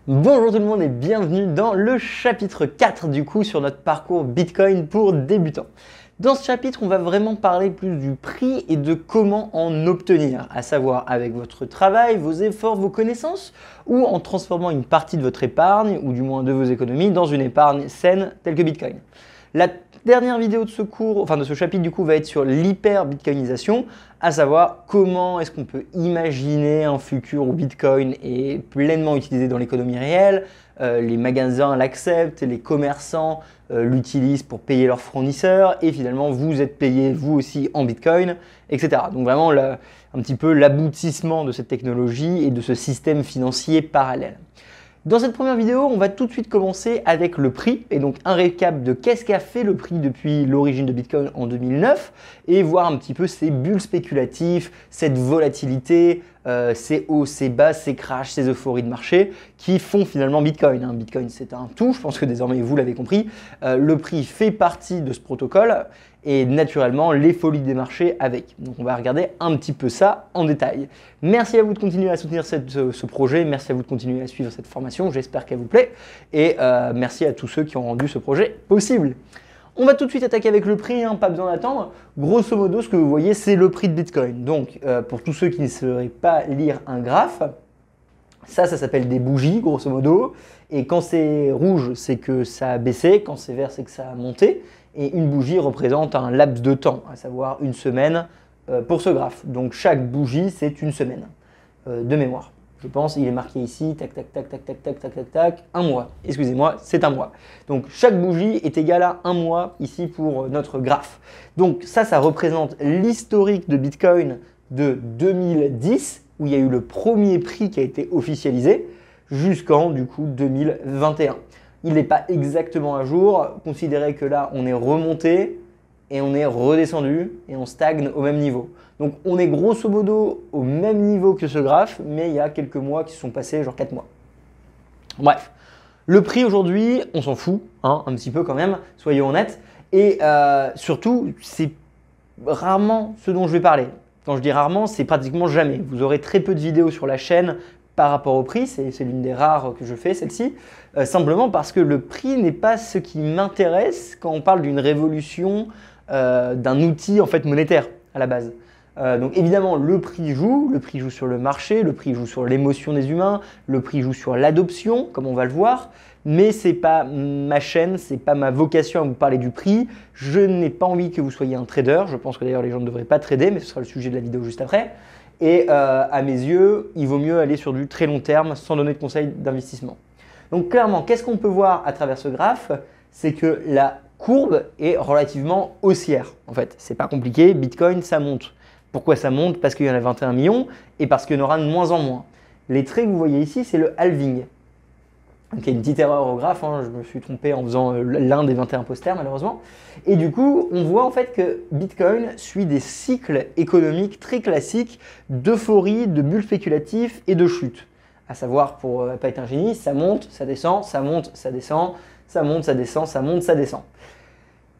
Bonjour tout le monde et bienvenue dans le chapitre 4 du coup sur notre parcours Bitcoin pour débutants. Dans ce chapitre, on va vraiment parler plus du prix et de comment en obtenir, à savoir avec votre travail, vos efforts, vos connaissances ou en transformant une partie de votre épargne ou du moins de vos économies dans une épargne saine telle que Bitcoin. La dernière vidéo de ce cours, enfin de ce chapitre du coup, va être sur l'hyper-bitcoinisation, à savoir comment est-ce qu'on peut imaginer un futur où Bitcoin est pleinement utilisé dans l'économie réelle, les magasins l'acceptent, les commerçants l'utilisent pour payer leurs fournisseurs et finalement vous êtes payé vous aussi en Bitcoin, etc. Donc vraiment un petit peu l'aboutissement de cette technologie et de ce système financier parallèle. Dans cette première vidéo, on va tout de suite commencer avec le prix et donc un récap de qu'est-ce qu'a fait le prix depuis l'origine de Bitcoin en 2009 et voir un petit peu ces bulles spéculatives, cette volatilité, ces hauts, ces bas, ces crashs, ces euphories de marché qui font finalement Bitcoin. Bitcoin, c'est un tout, je pense que désormais vous l'avez compris. Le prix fait partie de ce protocole et naturellement les folies des marchés avec. Donc on va regarder un petit peu ça en détail. Merci à vous de continuer à soutenir ce projet, merci à vous de continuer à suivre cette formation, j'espère qu'elle vous plaît et merci à tous ceux qui ont rendu ce projet possible. On va tout de suite attaquer avec le prix, pas besoin d'attendre. Grosso modo, ce que vous voyez, c'est le prix de Bitcoin. Donc pour tous ceux qui ne sauraient pas lire un graphe, ça s'appelle des bougies, grosso modo. Et quand c'est rouge, c'est que ça a baissé. Quand c'est vert, c'est que ça a monté. Et une bougie représente un laps de temps, à savoir une semaine pour ce graphe. Donc chaque bougie, c'est une semaine de mémoire. Je pense, il est marqué ici, tac, tac, tac, tac, tac, tac, tac, tac, tac, un mois. Excusez-moi, c'est un mois. Donc chaque bougie est égale à un mois ici pour notre graphe. Donc ça représente l'historique de Bitcoin de 2010, où il y a eu le premier prix qui a été officialisé, jusqu'en du coup 2021. Il n'est pas exactement à jour. Considérez que là, on est remonté et on est redescendu et on stagne au même niveau. Donc on est grosso modo au même niveau que ce graphe, mais il y a quelques mois qui se sont passés, genre 4 mois. Bref, le prix aujourd'hui, on s'en fout, un petit peu quand même, soyons honnêtes. Et surtout, c'est rarement ce dont je vais parler. Quand je dis rarement, c'est pratiquement jamais. Vous aurez très peu de vidéos sur la chaîne par rapport au prix, c'est l'une des rares que je fais, celle-ci, simplement parce que le prix n'est pas ce qui m'intéresse quand on parle d'une révolution d'un outil en fait monétaire à la base. Donc évidemment, le prix joue sur le marché, le prix joue sur l'émotion des humains, le prix joue sur l'adoption, comme on va le voir, mais ce n'est pas ma chaîne, ce n'est pas ma vocation à vous parler du prix. Je n'ai pas envie que vous soyez un trader, je pense que d'ailleurs les gens ne devraient pas trader, mais ce sera le sujet de la vidéo juste après. Et à mes yeux, il vaut mieux aller sur du très long terme sans donner de conseils d'investissement. Donc clairement, qu'est-ce qu'on peut voir à travers ce graphe? C'est que la courbe est relativement haussière. En fait, c'est pas compliqué, Bitcoin, ça monte. Pourquoi ça monte? Parce qu'il y en a 21 millions et parce qu'il y en aura de moins en moins. Les traits que vous voyez ici, c'est le halving. Donc il y a une petite erreur au graphe, je me suis trompé en faisant l'un des 21 posters malheureusement. Et du coup, on voit en fait que Bitcoin suit des cycles économiques très classiques d'euphorie, de bulles spéculatives et de chute. À savoir, pour ne pas être un génie, ça monte, ça descend, ça monte, ça descend, ça monte, ça descend, ça monte, ça descend.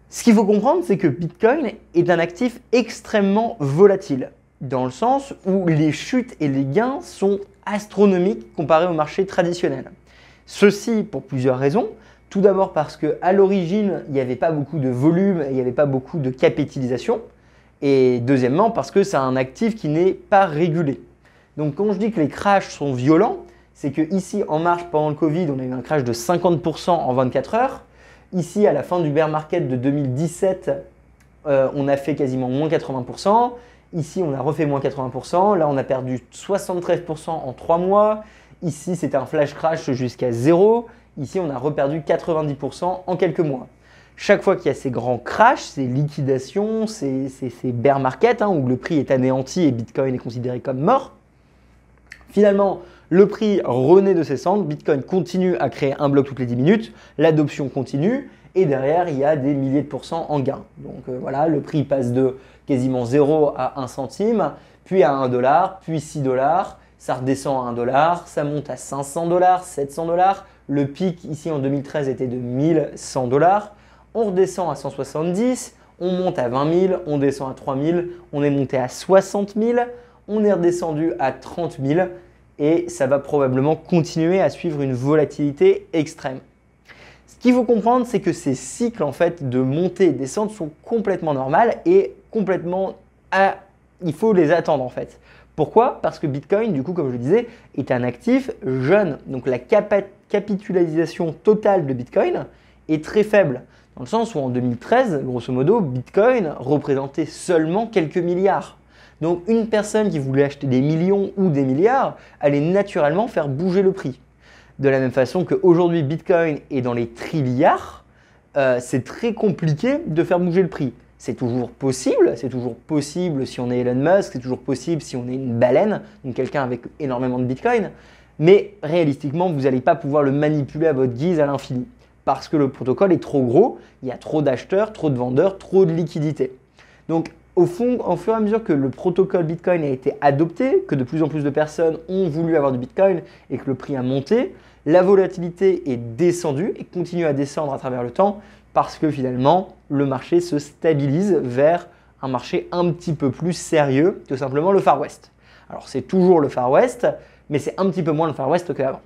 Ce qu'il faut comprendre, c'est que Bitcoin est un actif extrêmement volatile, dans le sens où les chutes et les gains sont astronomiques comparés au marché traditionnel. Ceci pour plusieurs raisons. Tout d'abord parce qu'à l'origine, il n'y avait pas beaucoup de volume, il n'y avait pas beaucoup de capitalisation. Et deuxièmement, parce que c'est un actif qui n'est pas régulé. Donc quand je dis que les crashs sont violents, c'est qu'ici en marche pendant le Covid, on a eu un crash de 50% en 24 heures. Ici, à la fin du bear market de 2017, on a fait quasiment moins 80%. Ici, on a refait moins 80%. Là, on a perdu 73% en 3 mois. Ici, c'était un flash crash jusqu'à 0. Ici, on a reperdu 90% en quelques mois. Chaque fois qu'il y a ces grands crashs, ces liquidations, ces bear market, où le prix est anéanti et Bitcoin est considéré comme mort, finalement, le prix renaît de ses cendres, Bitcoin continue à créer un bloc toutes les 10 minutes, l'adoption continue et derrière, il y a des milliers de pourcents en gain. Donc voilà, le prix passe de quasiment 0 à 1 centime, puis à 1 $, puis 6 $. Ça redescend à 1 $, ça monte à 500 $, 700 $. Le pic ici en 2013 était de 1100 $. On redescend à 170, on monte à 20 000, on descend à 3 000, on est monté à 60 000, on est redescendu à 30 000 et ça va probablement continuer à suivre une volatilité extrême. Ce qu'il faut comprendre, c'est que ces cycles en fait, de montée et de descente sont complètement normales et complètement il faut les attendre en fait. Pourquoi? Parce que Bitcoin, du coup, comme je le disais, est un actif jeune. Donc la capitalisation totale de Bitcoin est très faible. Dans le sens où en 2013, grosso modo, Bitcoin représentait seulement quelques milliards. Donc une personne qui voulait acheter des millions ou des milliards allait naturellement faire bouger le prix. De la même façon qu'aujourd'hui, Bitcoin est dans les trilliards, c'est très compliqué de faire bouger le prix. C'est toujours possible si on est Elon Musk, c'est toujours possible si on est une baleine, donc quelqu'un avec énormément de Bitcoin, mais réalistiquement, vous n'allez pas pouvoir le manipuler à votre guise à l'infini, parce que le protocole est trop gros, il y a trop d'acheteurs, trop de vendeurs, trop de liquidités. Donc au fond, au fur et à mesure que le protocole Bitcoin a été adopté, que de plus en plus de personnes ont voulu avoir du Bitcoin et que le prix a monté, la volatilité est descendue et continue à descendre à travers le temps parce que finalement, le marché se stabilise vers un marché un petit peu plus sérieux que simplement le Far West. Alors c'est toujours le Far West, mais c'est un petit peu moins le Far West qu'avant.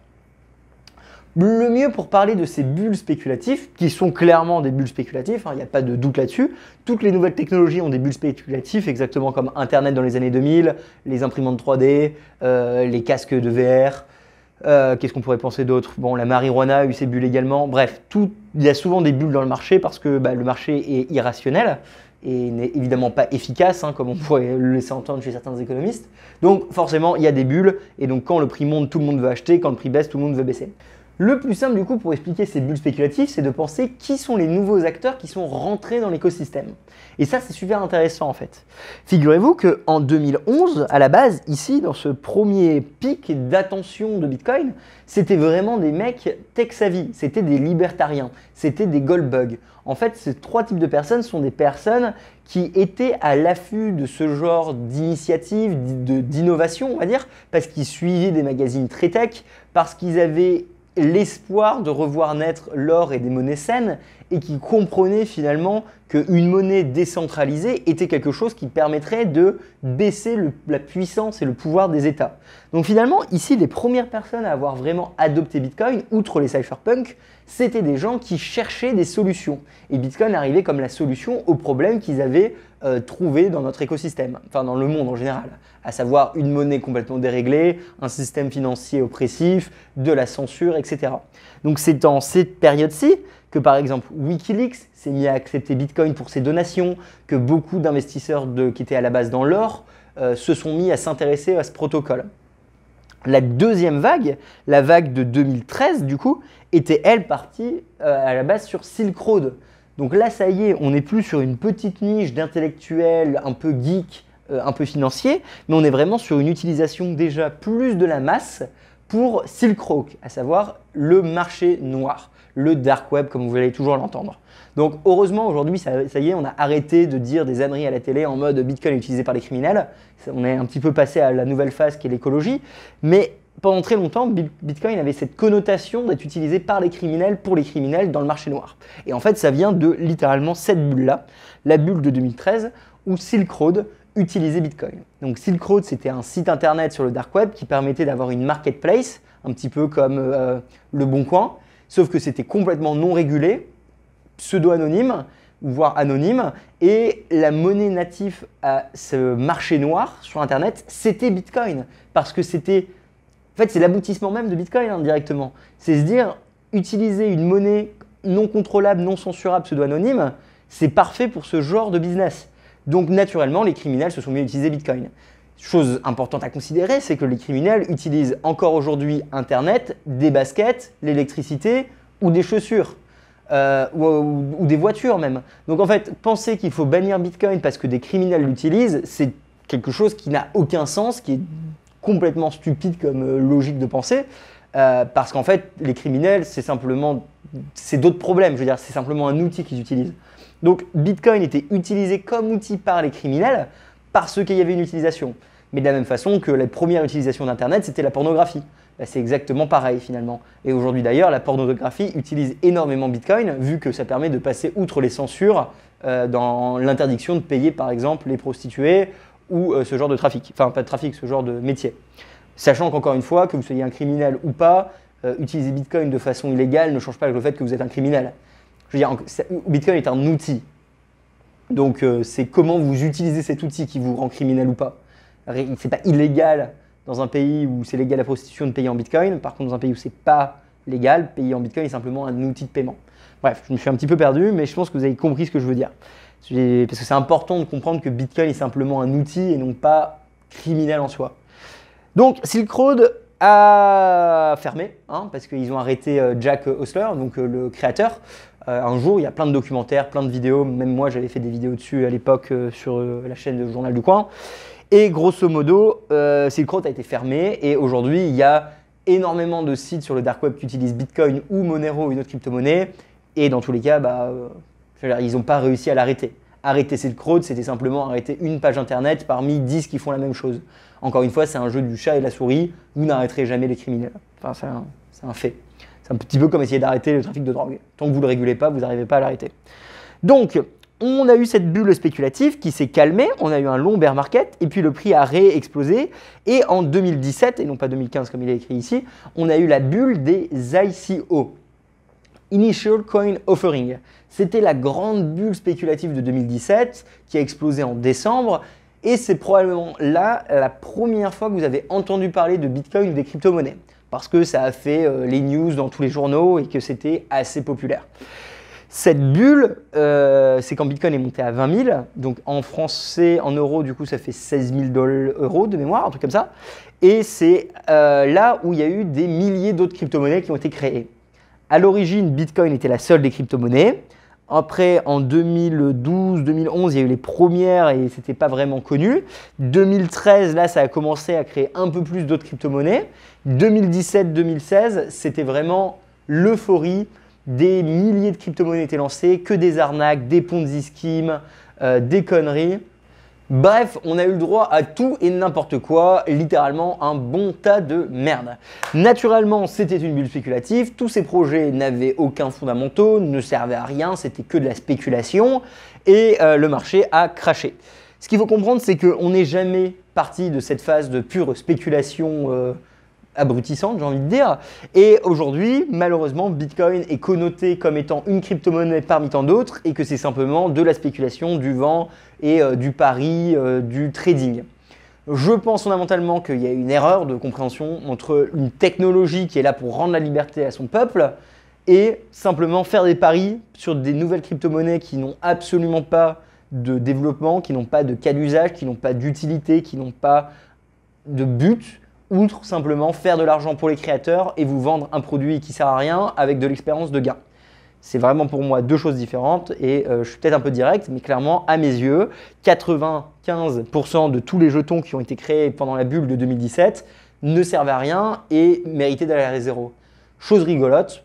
Le mieux pour parler de ces bulles spéculatives, qui sont clairement des bulles spéculatives, il n'y a pas de doute là-dessus, toutes les nouvelles technologies ont des bulles spéculatives, exactement comme Internet dans les années 2000, les imprimantes 3D, les casques de VR, qu'est-ce qu'on pourrait penser d'autre? Bon, la marijuana a eu ses bulles également, bref, il y a souvent des bulles dans le marché parce que le marché est irrationnel et n'est évidemment pas efficace, comme on pourrait le laisser entendre chez certains économistes. Donc forcément, il y a des bulles et donc quand le prix monte, tout le monde veut acheter, quand le prix baisse, tout le monde veut baisser. Le plus simple du coup pour expliquer ces bulles spéculatives, c'est de penser qui sont les nouveaux acteurs qui sont rentrés dans l'écosystème. Et ça, c'est super intéressant en fait. Figurez-vous qu'en 2011, à la base, ici, dans ce premier pic d'attention de Bitcoin, c'était vraiment des mecs tech-savvy, c'était des libertariens, c'était des goldbugs. En fait, ces trois types de personnes sont des personnes qui étaient à l'affût de ce genre d'initiative, d'innovation, on va dire, parce qu'ils suivaient des magazines très tech, parce qu'ils avaient l'espoir de revoir naître l'or et des monnaies saines et qui comprenaient finalement qu'une monnaie décentralisée était quelque chose qui permettrait de baisser la puissance et le pouvoir des États. Donc finalement, ici, les premières personnes à avoir vraiment adopté Bitcoin, outre les cypherpunks, c'était des gens qui cherchaient des solutions. Et Bitcoin arrivait comme la solution aux problèmes qu'ils avaient trouvés dans notre écosystème, enfin dans le monde en général, à savoir une monnaie complètement déréglée, un système financier oppressif, de la censure, etc. Donc c'est dans cette période-ci que par exemple Wikileaks s'est mis à accepter Bitcoin pour ses donations, que beaucoup d'investisseurs qui étaient à la base dans l'or se sont mis à s'intéresser à ce protocole. La deuxième vague, la vague de 2013 du coup, était elle partie à la base sur Silk Road. Donc là ça y est, on n'est plus sur une petite niche d'intellectuels un peu geeks, un peu financiers, mais on est vraiment sur une utilisation déjà plus de la masse pour Silk Road, à savoir le marché noir, le dark web comme vous allez toujours l'entendre. Donc heureusement aujourd'hui ça y est, on a arrêté de dire des âneries à la télé en mode Bitcoin utilisé par les criminels, on est un petit peu passé à la nouvelle phase qui est l'écologie, mais pendant très longtemps, Bitcoin avait cette connotation d'être utilisé par les criminels pour les criminels dans le marché noir. Et en fait, ça vient de littéralement cette bulle-là, la bulle de 2013, où Silk Road utilisait Bitcoin. Donc Silk Road, c'était un site internet sur le dark web qui permettait d'avoir une marketplace, un petit peu comme Le Bon Coin, sauf que c'était complètement non régulé, pseudo-anonyme, voire anonyme, et la monnaie native à ce marché noir sur internet, c'était Bitcoin, parce que c'était... En fait, c'est l'aboutissement même de Bitcoin directement. C'est se dire, utiliser une monnaie non contrôlable, non censurable, pseudo-anonyme, c'est parfait pour ce genre de business. Donc naturellement, les criminels se sont mis à utiliser Bitcoin. Chose importante à considérer, c'est que les criminels utilisent encore aujourd'hui Internet, des baskets, l'électricité ou des chaussures. Ou des voitures même. Donc en fait, penser qu'il faut bannir Bitcoin parce que des criminels l'utilisent, c'est quelque chose qui n'a aucun sens, qui est complètement stupide comme logique de pensée, parce qu'en fait, les criminels, c'est d'autres problèmes, je veux dire, c'est simplement un outil qu'ils utilisent. Donc Bitcoin était utilisé comme outil par les criminels parce qu'il y avait une utilisation. Mais de la même façon que la première utilisation d'Internet, c'était la pornographie. C'est exactement pareil finalement. Et aujourd'hui d'ailleurs, la pornographie utilise énormément Bitcoin, vu que ça permet de passer outre les censures dans l'interdiction de payer par exemple les prostituées, ou ce genre de trafic, enfin pas de trafic, ce genre de métier. Sachant qu'encore une fois, que vous soyez un criminel ou pas, utiliser Bitcoin de façon illégale ne change pas le fait que vous êtes un criminel. Je veux dire, Bitcoin est un outil. Donc c'est comment vous utilisez cet outil qui vous rend criminel ou pas. C'est pas illégal dans un pays où c'est légal la prostitution de payer en Bitcoin. Par contre, dans un pays où c'est pas légal, payer en Bitcoin est simplement un outil de paiement. Bref, je me suis un petit peu perdu, mais je pense que vous avez compris ce que je veux dire. Parce que c'est important de comprendre que Bitcoin est simplement un outil et non pas criminel en soi. Donc Silk Road a fermé, hein, parce qu'ils ont arrêté Jack Osler, donc le créateur. Un jour, il y a plein de documentaires, plein de vidéos, même moi j'avais fait des vidéos dessus à l'époque sur la chaîne de Journal du Coin. Et grosso modo, Silk Road a été fermé et aujourd'hui il y a énormément de sites sur le dark web qui utilisent Bitcoin ou Monero, une autre crypto-monnaie. Et dans tous les cas, ils n'ont pas réussi à l'arrêter. Arrêter Silk Road, c'était simplement arrêter une page internet parmi 10 qui font la même chose. Encore une fois, c'est un jeu du chat et de la souris. Vous n'arrêterez jamais les criminels. Enfin, c'est un fait. C'est un petit peu comme essayer d'arrêter le trafic de drogue. Tant que vous ne le régulez pas, vous n'arrivez pas à l'arrêter. Donc, on a eu cette bulle spéculative qui s'est calmée. On a eu un long bear market et puis le prix a réexplosé. Et en 2017, et non pas 2015 comme il est écrit ici, on a eu la bulle des ICO. Initial Coin Offering. C'était la grande bulle spéculative de 2017 qui a explosé en décembre et c'est probablement là la première fois que vous avez entendu parler de Bitcoin ou des crypto-monnaies parce que ça a fait les news dans tous les journaux et que c'était assez populaire. Cette bulle, c'est quand Bitcoin est monté à 20 000, donc en français, en euros, du coup, ça fait 16 000 euros de mémoire, un truc comme ça. Et c'est là où il y a eu des milliers d'autres crypto-monnaies qui ont été créées. À l'origine, Bitcoin était la seule des crypto-monnaies. Après, en 2012, 2011, il y a eu les premières et c'était pas vraiment connu. 2013, là, ça a commencé à créer un peu plus d'autres crypto-monnaies. 2017, 2016, c'était vraiment l'euphorie. Des milliers de crypto-monnaies étaient lancées, que des arnaques, des Ponzi schemes, des conneries. Bref, on a eu le droit à tout et n'importe quoi, littéralement un bon tas de merde. Naturellement, c'était une bulle spéculative, tous ces projets n'avaient aucun fondamentaux, ne servaient à rien, c'était que de la spéculation et le marché a craché. Ce qu'il faut comprendre, c'est qu'on n'est jamais parti de cette phase de pure spéculation abrutissante, j'ai envie de dire. Et aujourd'hui, malheureusement, Bitcoin est connoté comme étant une crypto-monnaie parmi tant d'autres et que c'est simplement de la spéculation, du vent et du pari, du trading. Je pense fondamentalement qu'il y a une erreur de compréhension entre une technologie qui est là pour rendre la liberté à son peuple et simplement faire des paris sur des nouvelles crypto-monnaies qui n'ont absolument pas de développement, qui n'ont pas de cas d'usage, qui n'ont pas d'utilité, qui n'ont pas de but, outre simplement faire de l'argent pour les créateurs et vous vendre un produit qui ne sert à rien avec de l'expérience de gain. C'est vraiment pour moi deux choses différentes et je suis peut-être un peu direct, mais clairement, à mes yeux, 95% de tous les jetons qui ont été créés pendant la bulle de 2017 ne servaient à rien et méritaient d'aller à zéro. Chose rigolote,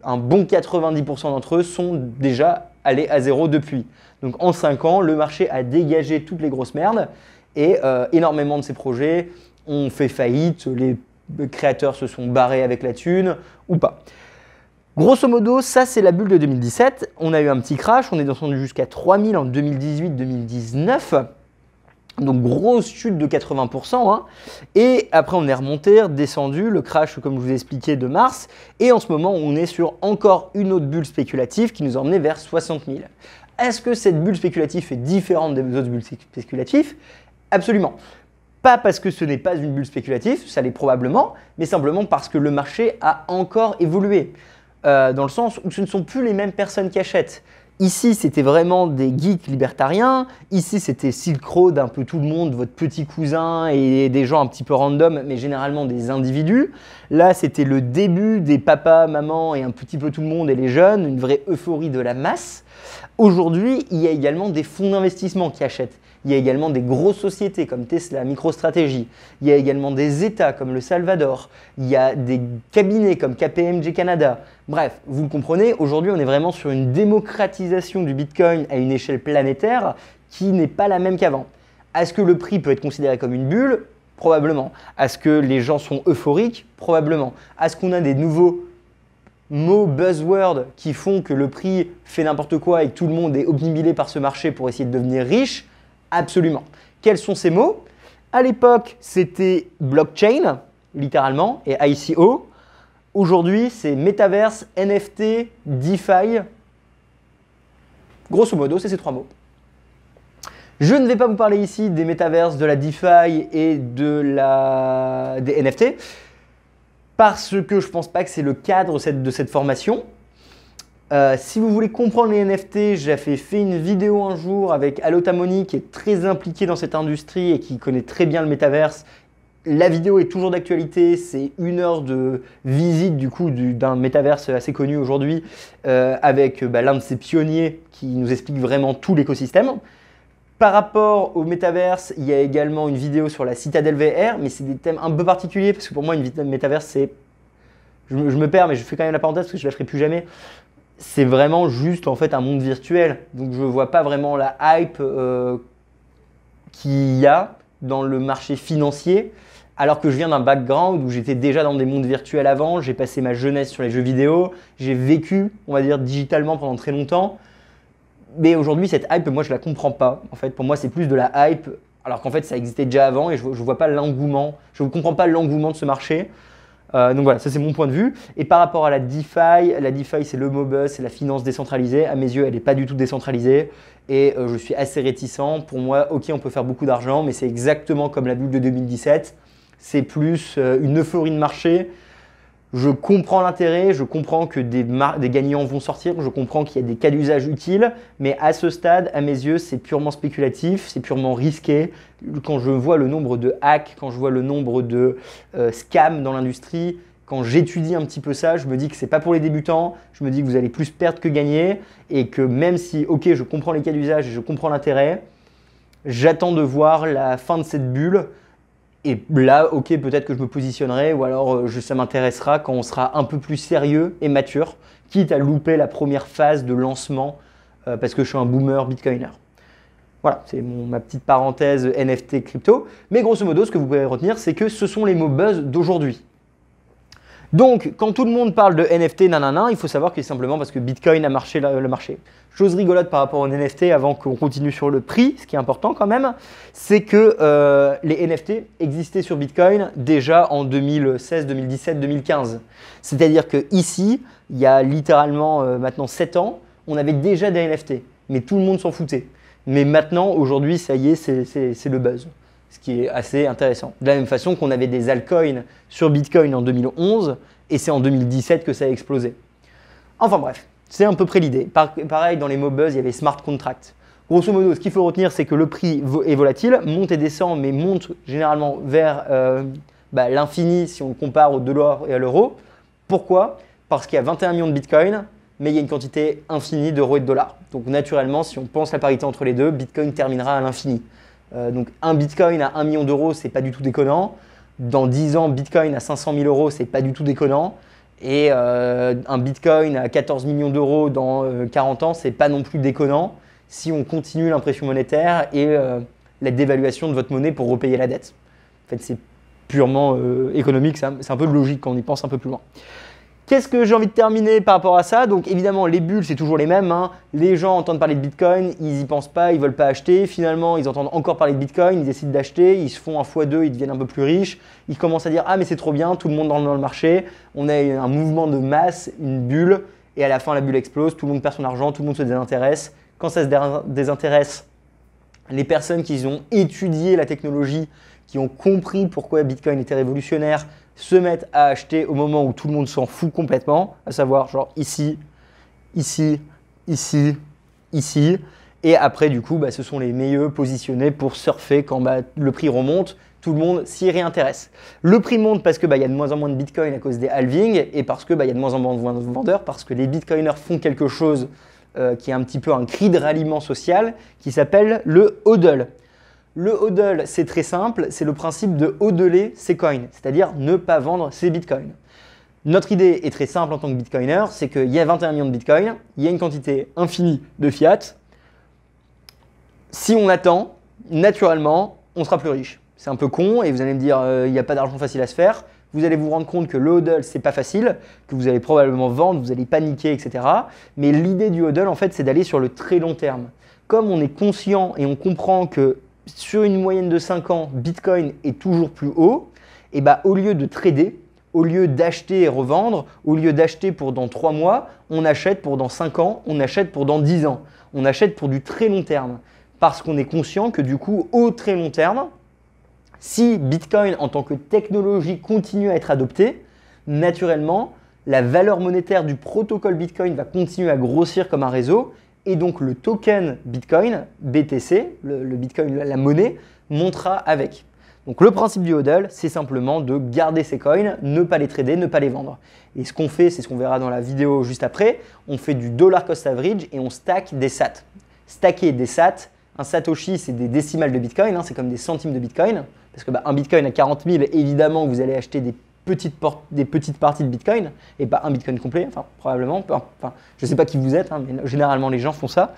un bon 90% d'entre eux sont déjà allés à zéro depuis. Donc en 5 ans, le marché a dégagé toutes les grosses merdes et énormément de ces projets ont fait faillite, les créateurs se sont barrés avec la thune ou pas. Grosso modo, ça c'est la bulle de 2017. On a eu un petit crash, on est descendu jusqu'à 3000 en 2018-2019. Donc grosse chute de 80%. Hein. Et après on est remonté, redescendu, le crash comme je vous ai expliqué de mars. Et en ce moment on est sur encore une autre bulle spéculative qui nous a emmené vers 60 000. Est-ce que cette bulle spéculative est différente des autres bulles spéculatives? Absolument. Pas parce que ce n'est pas une bulle spéculative, ça l'est probablement, mais simplement parce que le marché a encore évolué. Dans le sens où ce ne sont plus les mêmes personnes qui achètent. Ici, c'était vraiment des geeks libertariens. Ici, c'était Silk Road, un peu tout le monde, votre petit cousin et des gens un petit peu random, mais généralement des individus. Là, c'était le début des papas, mamans et un petit peu tout le monde et les jeunes, une vraie euphorie de la masse. Aujourd'hui, il y a également des fonds d'investissement qui achètent. Il y a également des grosses sociétés comme Tesla, MicroStrategy. Il y a également des États comme le Salvador. Il y a des cabinets comme KPMG Canada. Bref, vous le comprenez, aujourd'hui on est vraiment sur une démocratisation du Bitcoin à une échelle planétaire qui n'est pas la même qu'avant. Est-ce que le prix peut être considéré comme une bulle? Probablement. Est-ce que les gens sont euphoriques? Probablement. Est-ce qu'on a des nouveaux mots buzzwords qui font que le prix fait n'importe quoi et que tout le monde est obnubilé par ce marché pour essayer de devenir riche? Absolument. Quels sont ces mots? À l'époque, c'était blockchain, littéralement, et ICO. Aujourd'hui, c'est Metaverse, NFT, DeFi. Grosso modo, c'est ces trois mots. Je ne vais pas vous parler ici des Metaverse, de la DeFi et des NFT, parce que je ne pense pas que c'est le cadre de cette formation. Si vous voulez comprendre les NFT, j'avais fait une vidéo un jour avec Allotamoni qui est très impliqué dans cette industrie et qui connaît très bien le Metaverse. La vidéo est toujours d'actualité, c'est 1 heure de visite du coup d'un Metaverse assez connu aujourd'hui avec l'un de ses pionniers qui nous explique vraiment tout l'écosystème. Par rapport au Metaverse, il y a également une vidéo sur la Citadel VR, mais c'est des thèmes un peu particuliers parce que pour moi une Metaverse c'est... Je me perds mais je fais quand même la parenthèse parce que je ne la ferai plus jamais. C'est vraiment juste en fait un monde virtuel. Donc je ne vois pas vraiment la hype qu'il y a dans le marché financier. Alors que je viens d'un background où j'étais déjà dans des mondes virtuels avant, j'ai passé ma jeunesse sur les jeux vidéo, j'ai vécu, on va dire, digitalement pendant très longtemps. Mais aujourd'hui, cette hype, moi, je ne la comprends pas. En fait, pour moi, c'est plus de la hype, alors qu'en fait, ça existait déjà avant et je ne vois pas l'engouement. Je ne comprends pas l'engouement de ce marché. Donc voilà, ça c'est mon point de vue. Et par rapport à la DeFi c'est le mot buzz, c'est la finance décentralisée. À mes yeux, elle n'est pas du tout décentralisée et je suis assez réticent. Pour moi, ok, on peut faire beaucoup d'argent, mais c'est exactement comme la bulle de 2017. C'est plus une euphorie de marché. Je comprends l'intérêt, je comprends que des gagnants vont sortir, je comprends qu'il y a des cas d'usage utiles, mais à ce stade, à mes yeux, c'est purement spéculatif, c'est purement risqué. Quand je vois le nombre de hacks, quand je vois le nombre de scams dans l'industrie, quand j'étudie un petit peu ça, je me dis que c'est pas pour les débutants, je me dis que vous allez plus perdre que gagner et que même si, ok, je comprends les cas d'usage et je comprends l'intérêt, j'attends de voir la fin de cette bulle. Et là, ok, peut-être que je me positionnerai ou alors ça m'intéressera quand on sera un peu plus sérieux et mature, quitte à louper la première phase de lancement parce que je suis un boomer bitcoiner. Voilà, c'est ma petite parenthèse NFT crypto. Mais grosso modo, ce que vous pouvez retenir, c'est que ce sont les mots buzz d'aujourd'hui. Donc, quand tout le monde parle de NFT, nanana, il faut savoir que c'est simplement parce que Bitcoin a marché le marché. Chose rigolote par rapport aux NFT, avant qu'on continue sur le prix, ce qui est important quand même, c'est que les NFT existaient sur Bitcoin déjà en 2016, 2017, 2015. C'est-à-dire qu'ici, il y a littéralement maintenant 7 ans, on avait déjà des NFT, mais tout le monde s'en foutait. Mais maintenant, aujourd'hui, ça y est, c'est le buzz. Ce qui est assez intéressant. De la même façon qu'on avait des altcoins sur Bitcoin en 2011 et c'est en 2017 que ça a explosé. Enfin bref, c'est à peu près l'idée. Pareil, dans les mots buzz, il y avait smart contract. Grosso modo, ce qu'il faut retenir, c'est que le prix est volatile, monte et descend, mais monte généralement vers l'infini si on le compare au dollar et à l'euro. Pourquoi? Parce qu'il y a 21 millions de Bitcoin, mais il y a une quantité infinie d'euros et de dollars. Donc naturellement, si on pense la parité entre les deux, Bitcoin terminera à l'infini. Donc un Bitcoin à 1 million d'euros, c'est pas du tout déconnant. Dans 10 ans, Bitcoin à 500 000 euros, c'est pas du tout déconnant. Et un Bitcoin à 14 millions d'euros dans 40 ans, c'est pas non plus déconnant si on continue l'impression monétaire et la dévaluation de votre monnaie pour repayer la dette. En fait, c'est purement économique, c'est un peu de logique quand on y pense un peu plus loin. Qu'est-ce que j'ai envie de terminer par rapport à ça? Donc évidemment, les bulles, c'est toujours les mêmes. Hein. Les gens entendent parler de Bitcoin, ils n'y pensent pas, ils ne veulent pas acheter. Finalement, ils entendent encore parler de Bitcoin, ils décident d'acheter, ils se font un x2, ils deviennent un peu plus riches. Ils commencent à dire « Ah mais c'est trop bien, tout le monde dans le marché. » On a un mouvement de masse, une bulle, et à la fin, la bulle explose, tout le monde perd son argent, tout le monde se désintéresse. Quand ça se désintéresse, les personnes qui ont étudié la technologie, qui ont compris pourquoi Bitcoin était révolutionnaire, se mettent à acheter au moment où tout le monde s'en fout complètement, à savoir genre ici, ici, ici, ici. Et après, du coup, ce sont les meilleurs positionnés pour surfer quand le prix remonte. Tout le monde s'y réintéresse. Le prix monte parce que y a de moins en moins de Bitcoin à cause des halvings et parce que y a de moins en moins de vendeurs, parce que les Bitcoiners font quelque chose qui est un petit peu un cri de ralliement social qui s'appelle le hodl. Le hodl, c'est très simple, c'est le principe de hodler ses coins, c'est-à-dire ne pas vendre ses bitcoins. Notre idée est très simple en tant que bitcoiner, c'est qu'il y a 21 millions de bitcoins, il y a une quantité infinie de fiat. Si on attend, naturellement, on sera plus riche. C'est un peu con et vous allez me dire il n'y a pas d'argent facile à se faire. Vous allez vous rendre compte que le hodl, c'est pas facile, que vous allez probablement vendre, vous allez paniquer, etc. Mais l'idée du hodl, en fait, c'est d'aller sur le très long terme. Comme on est conscient et on comprend que sur une moyenne de 5 ans, Bitcoin est toujours plus haut, et bah, au lieu de trader, au lieu d'acheter et revendre, au lieu d'acheter pour dans 3 mois, on achète pour dans 5 ans, on achète pour dans 10 ans. On achète pour du très long terme. Parce qu'on est conscient que du coup, au très long terme, si Bitcoin en tant que technologie continue à être adoptée, naturellement, la valeur monétaire du protocole Bitcoin va continuer à grossir comme un réseau et donc le token Bitcoin, BTC, le Bitcoin, la monnaie, montera avec. Donc le principe du hodl, c'est simplement de garder ces coins, ne pas les trader, ne pas les vendre. Et ce qu'on fait, c'est ce qu'on verra dans la vidéo juste après, on fait du dollar cost average et on stack des sats. Stacker des sats, un satoshi c'est des décimales de Bitcoin, hein, c'est comme des centimes de Bitcoin, parce que un Bitcoin à 40 000, évidemment vous allez acheter des petites parties de Bitcoin et pas un Bitcoin complet, enfin probablement, enfin, je ne sais pas qui vous êtes, hein, mais généralement les gens font ça.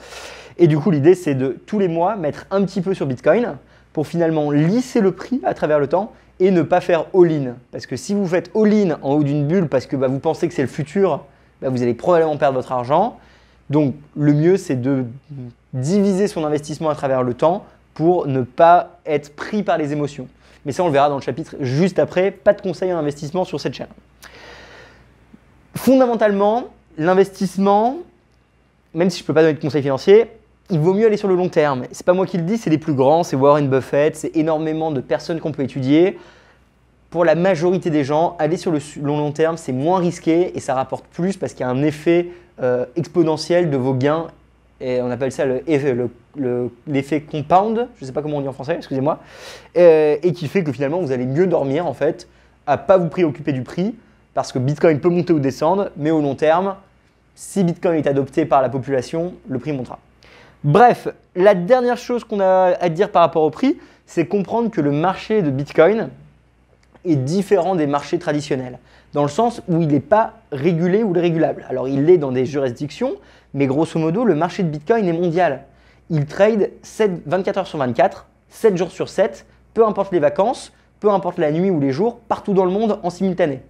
Et du coup l'idée c'est de tous les mois mettre un petit peu sur Bitcoin pour finalement lisser le prix à travers le temps et ne pas faire all-in. Parce que si vous faites all-in en haut d'une bulle parce que vous pensez que c'est le futur, vous allez probablement perdre votre argent. Donc le mieux c'est de diviser son investissement à travers le temps pour ne pas être pris par les émotions. Mais ça, on le verra dans le chapitre juste après. Pas de conseils en investissement sur cette chaîne. Fondamentalement, l'investissement, même si je ne peux pas donner de conseils financiers, il vaut mieux aller sur le long terme. Ce n'est pas moi qui le dis, c'est les plus grands, c'est Warren Buffett, c'est énormément de personnes qu'on peut étudier. Pour la majorité des gens, aller sur le long terme, c'est moins risqué et ça rapporte plus parce qu'il y a un effet exponentiel de vos gains. Et on appelle ça l'effet compound, je ne sais pas comment on dit en français, excusez-moi, et qui fait que finalement vous allez mieux dormir en fait, à ne pas vous préoccuper du prix, parce que Bitcoin peut monter ou descendre, mais au long terme, si Bitcoin est adopté par la population, le prix montera. Bref, la dernière chose qu'on a à dire par rapport au prix, c'est comprendre que le marché de Bitcoin est différent des marchés traditionnels, dans le sens où il n'est pas régulé ou régulable. Alors il est dans des juridictions, mais grosso modo, le marché de Bitcoin est mondial. Il trade 24 heures sur 24, 7 jours sur 7, peu importe les vacances, peu importe la nuit ou les jours, partout dans le monde en simultané.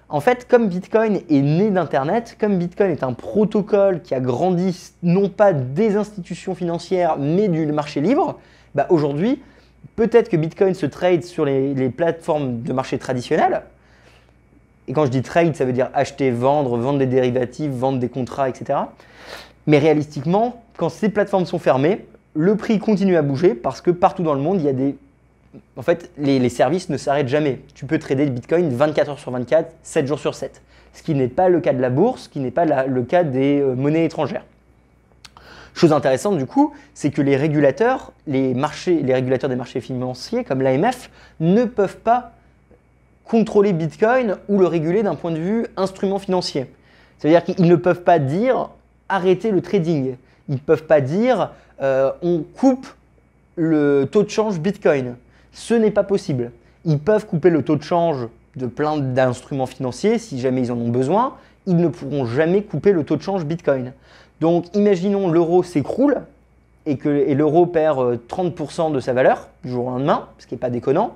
En fait, comme Bitcoin est né d'Internet, comme Bitcoin est un protocole qui a grandi non pas des institutions financières, mais du marché libre, aujourd'hui, peut-être que Bitcoin se trade sur les plateformes de marché traditionnelles. Et quand je dis trade, ça veut dire acheter, vendre des dérivatifs, vendre des contrats, etc. Mais réalistiquement, quand ces plateformes sont fermées, le prix continue à bouger parce que partout dans le monde, il y a des... En fait, les services ne s'arrêtent jamais. Tu peux trader le Bitcoin 24 heures sur 24, 7 jours sur 7. Ce qui n'est pas le cas de la bourse, ce qui n'est pas le cas des monnaies étrangères. Chose intéressante du coup, c'est que les régulateurs des marchés financiers comme l'AMF ne peuvent pas contrôler Bitcoin ou le réguler d'un point de vue instrument financier. C'est-à-dire qu'ils ne peuvent pas dire arrêter le trading. Ils ne peuvent pas dire on coupe le taux de change Bitcoin. Ce n'est pas possible. Ils peuvent couper le taux de change de plein d'instruments financiers si jamais ils en ont besoin. Ils ne pourront jamais couper le taux de change Bitcoin. Donc imaginons l'euro s'écroule et l'euro perd 30% de sa valeur du jour au lendemain, ce qui n'est pas déconnant.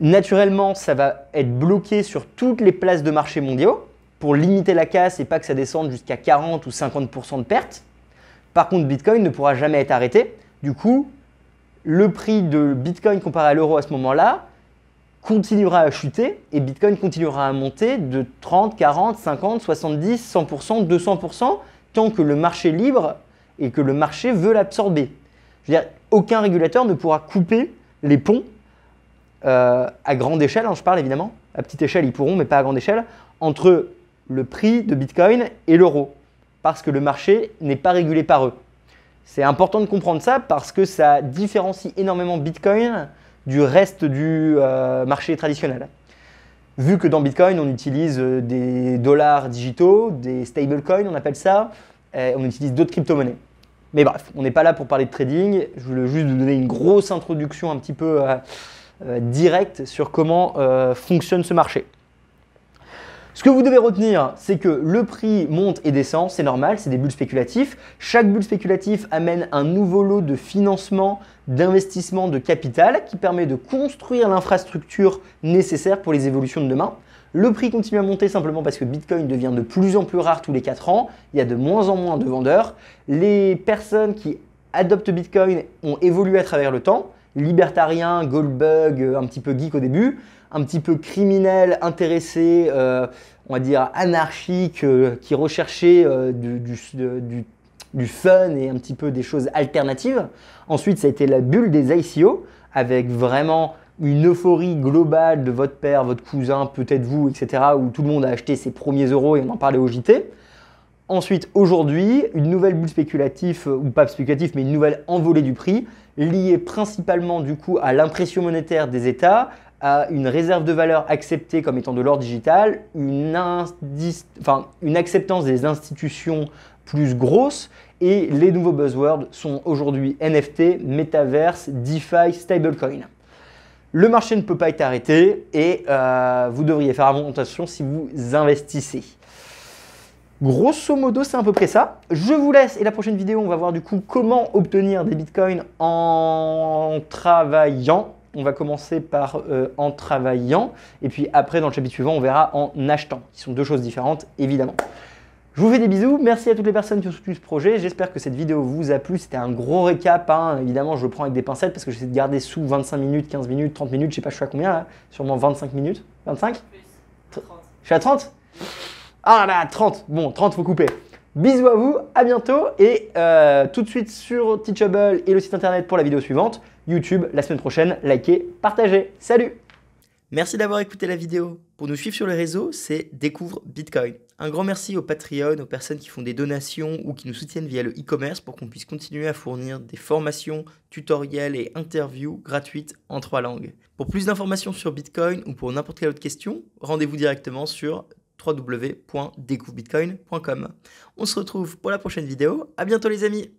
Naturellement, ça va être bloqué sur toutes les places de marché mondiaux pour limiter la casse et pas que ça descende jusqu'à 40 ou 50% de perte. Par contre, Bitcoin ne pourra jamais être arrêté. Du coup, le prix de Bitcoin comparé à l'euro à ce moment-là continuera à chuter et Bitcoin continuera à monter de 30, 40, 50, 70, 100%, 200% tant que le marché est libre et que le marché veut l'absorber. Je veux dire, aucun régulateur ne pourra couper les ponts à grande échelle, hein, je parle évidemment, à petite échelle ils pourront, mais pas à grande échelle, entre le prix de Bitcoin et l'euro, parce que le marché n'est pas régulé par eux. C'est important de comprendre ça parce que ça différencie énormément Bitcoin du reste du marché traditionnel. Vu que dans Bitcoin, on utilise des dollars digitaux, des stablecoins, on appelle ça, on utilise d'autres crypto-monnaies. Mais bref, on n'est pas là pour parler de trading, je voulais juste vous donner une grosse introduction un petit peu directe sur comment fonctionne ce marché. Ce que vous devez retenir, c'est que le prix monte et descend, c'est normal, c'est des bulles spéculatives. Chaque bulle spéculative amène un nouveau lot de financement, d'investissement, de capital qui permet de construire l'infrastructure nécessaire pour les évolutions de demain. Le prix continue à monter simplement parce que Bitcoin devient de plus en plus rare tous les 4 ans. Il y a de moins en moins de vendeurs. Les personnes qui adoptent Bitcoin ont évolué à travers le temps. Libertarien, goldbug, un petit peu geek au début, un petit peu criminel, intéressé, on va dire anarchique, qui recherchait du fun et un petit peu des choses alternatives. Ensuite, ça a été la bulle des ICO, avec vraiment une euphorie globale de votre père, votre cousin, peut-être vous, etc., où tout le monde a acheté ses premiers euros et on en parlait au JT. Ensuite, aujourd'hui, une nouvelle bulle spéculative, ou pas spéculative, mais une nouvelle envolée du prix, liée principalement du coup à l'impression monétaire des États, à une réserve de valeur acceptée comme étant de l'or digital, une acceptance des institutions plus grosses, et les nouveaux buzzwords sont aujourd'hui NFT, Metaverse, DeFi, Stablecoin. Le marché ne peut pas être arrêté et vous devriez faire attention si vous investissez. Grosso modo, c'est à peu près ça. Je vous laisse et la prochaine vidéo, on va voir du coup comment obtenir des bitcoins en travaillant. On va commencer par en travaillant et puis après, dans le chapitre suivant, on verra en achetant, qui sont deux choses différentes évidemment. Je vous fais des bisous, merci à toutes les personnes qui ont soutenu ce projet, j'espère que cette vidéo vous a plu, c'était un gros récap, hein. Évidemment je le prends avec des pincettes parce que j'essaie de garder sous 25 minutes, 15 minutes, 30 minutes, je sais pas je suis à combien là, sûrement 25 minutes, 25 ? 30. Je suis à 30 ? Ah là, 30, bon 30 faut couper. Bisous à vous, à bientôt et tout de suite sur Teachable et le site internet pour la vidéo suivante, YouTube la semaine prochaine, likez, partagez, salut! Merci d'avoir écouté la vidéo. Pour nous suivre sur les réseaux, c'est Découvre Bitcoin. Un grand merci aux Patreon, aux personnes qui font des donations ou qui nous soutiennent via le e-commerce pour qu'on puisse continuer à fournir des formations, tutoriels et interviews gratuites en 3 langues. Pour plus d'informations sur Bitcoin ou pour n'importe quelle autre question, rendez-vous directement sur www.découvrebitcoin.com. On se retrouve pour la prochaine vidéo. À bientôt les amis!